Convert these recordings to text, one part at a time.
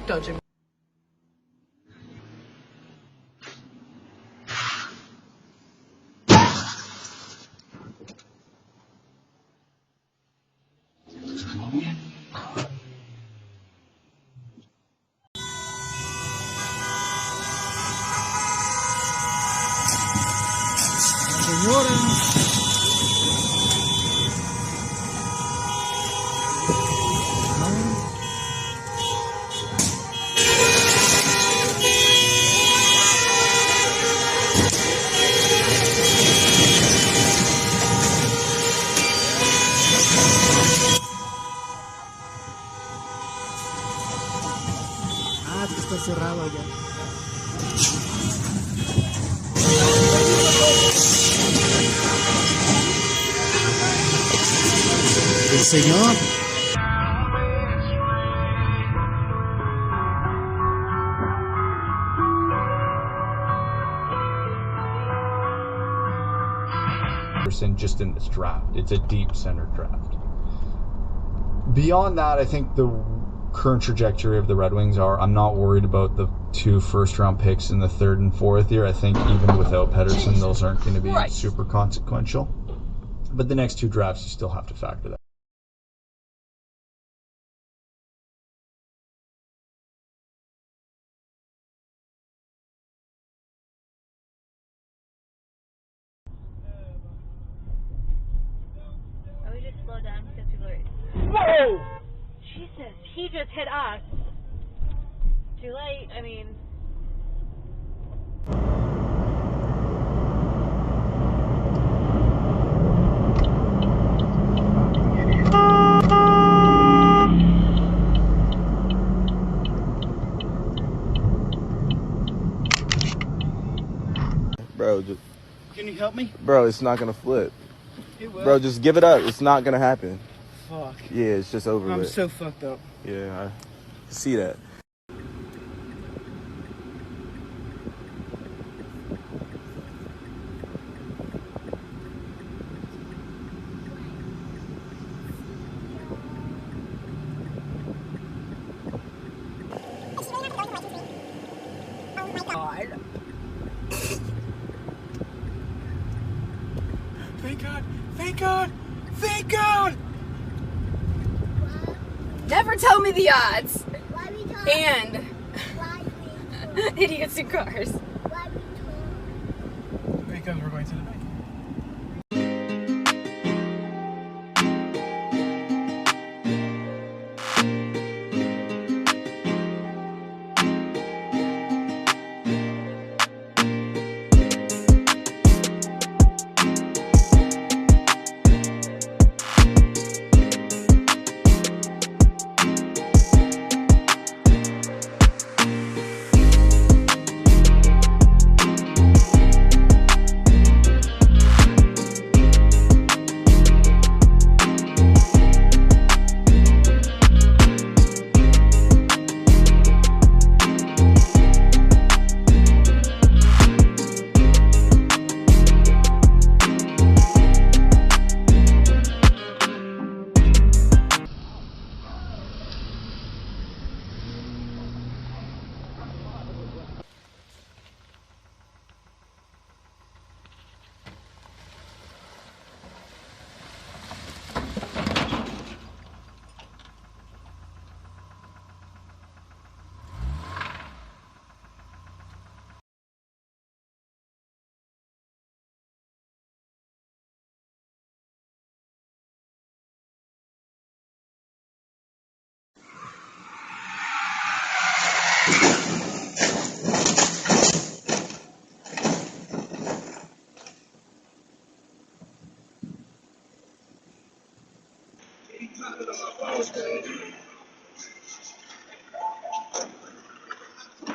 Don't you? Ah, que está cerrado allá. El señor. Just in this draft. It's a deep center draft. Beyond that, I think the current trajectory of the Red Wings are, I'm not worried about the 2 first-round picks in the 3rd and 4th year. I think even without Pettersson, those aren't going to be super consequential. But the next 2 drafts, you still have to factor that. We just slow down because people are... Whoa! Jesus, he just hit us. Too late, I mean... Bro, just... Can you help me? Bro, it's not gonna flip. It will. Bro, just give it up. It's not gonna happen. Fuck. Yeah, it's just over I'm with. so fucked up. Yeah, I see that. God. Thank God. Thank God. Thank God. Never tell me the odds. Why we talk? And Why we talk? idiots in cars. Why we talk? Because we're going to the bank.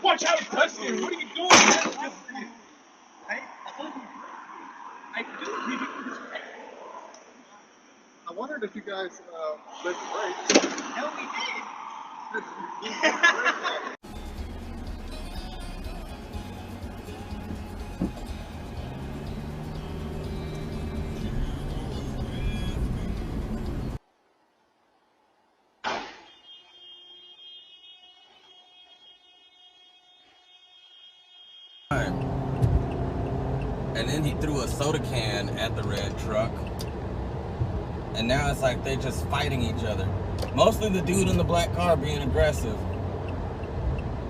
Watch out, Dustin! What are you doing, man? I wondered if you guys lift brakes. Hell, we did! and then he threw a soda can at the red truck. And now it's like they're just fighting each other. Mostly the dude in the black car being aggressive.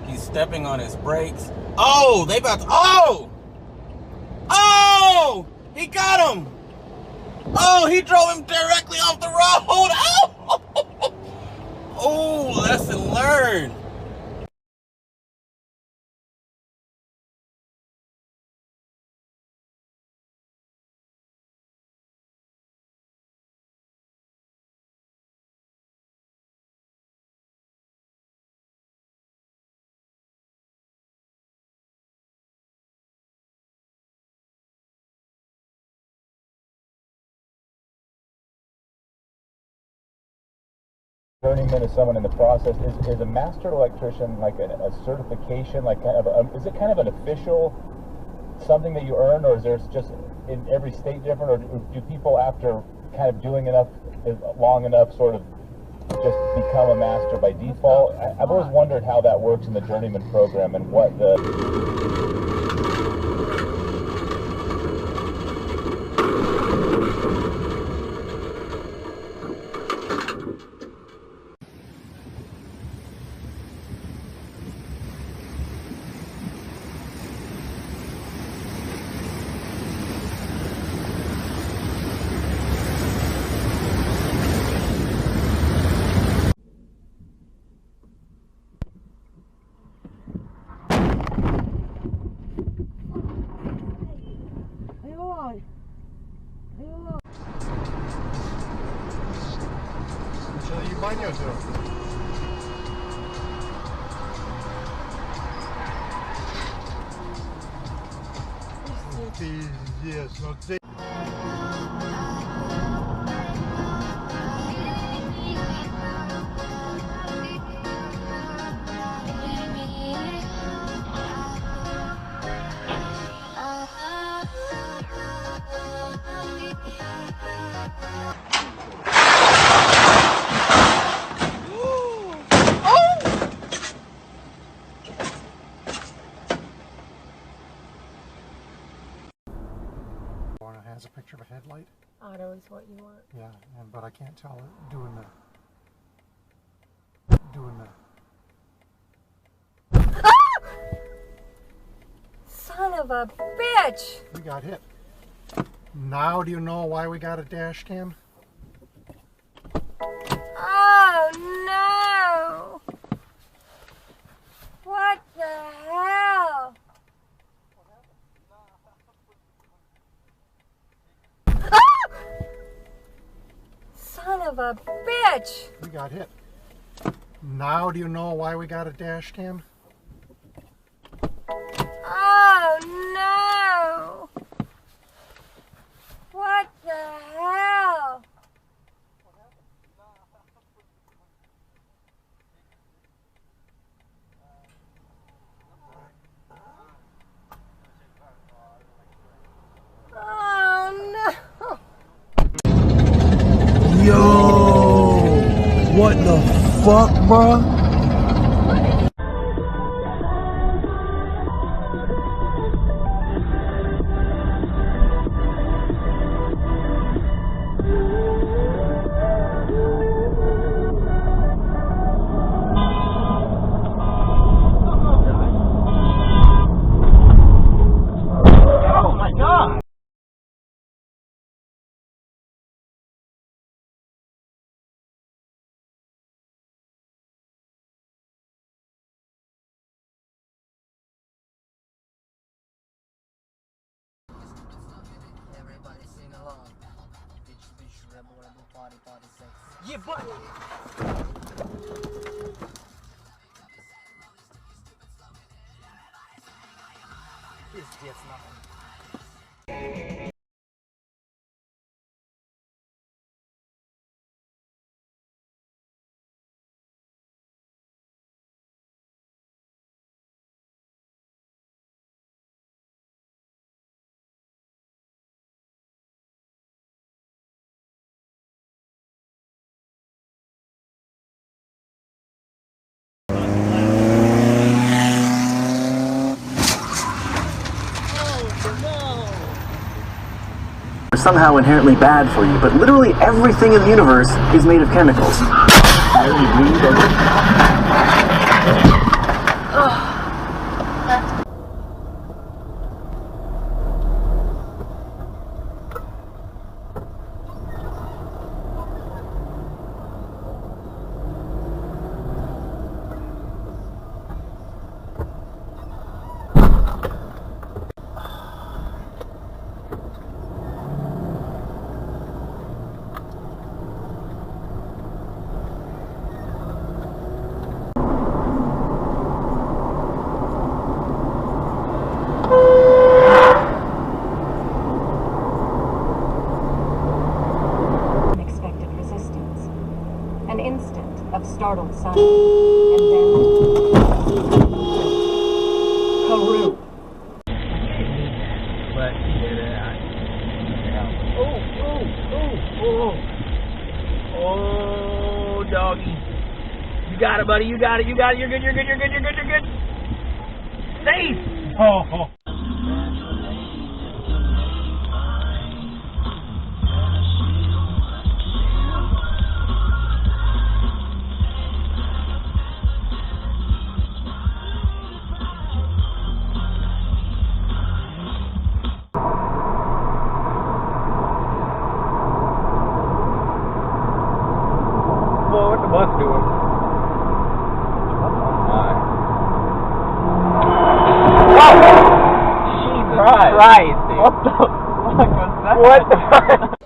He's stepping on his brakes. Oh, they about to, oh! Oh! He got him! Oh, he drove him directly off the road! Oh! Oh, lesson learned. Journeyman is someone in the process. Is a master electrician like a certification, like kind of is it kind of an official something that you earn, or is there just in every state different, or do people after kind of doing enough long enough sort of just become a master by default? I've always wondered how that works in the journeyman program and what the Yes, no take. Has a picture of a headlight. Auto is what you want. Yeah, but I can't tell it doing the. Son of a bitch! We got hit. Now do you know why we got a dash cam? Oh no! What the hell? Son of a bitch! We got hit. Now do you know why we got a dash cam? Oh no! What the hell? Oh no! Yo, what the fuck, bro? Yeah, but Пиздец, нахуй. somehow inherently bad for you, but literally everything in the universe is made of chemicals. Unexpected resistance. An instant of startled silence, and then Karoo. But he did it. Oh, doggy. You got it, buddy. You got it. You got it. You're good. You're good. You're good. You're good. You're good. Safe. Oh. Whoa, what's the bus doing? Oh my. Jesus Christ. What the fuck was that? What the fuck?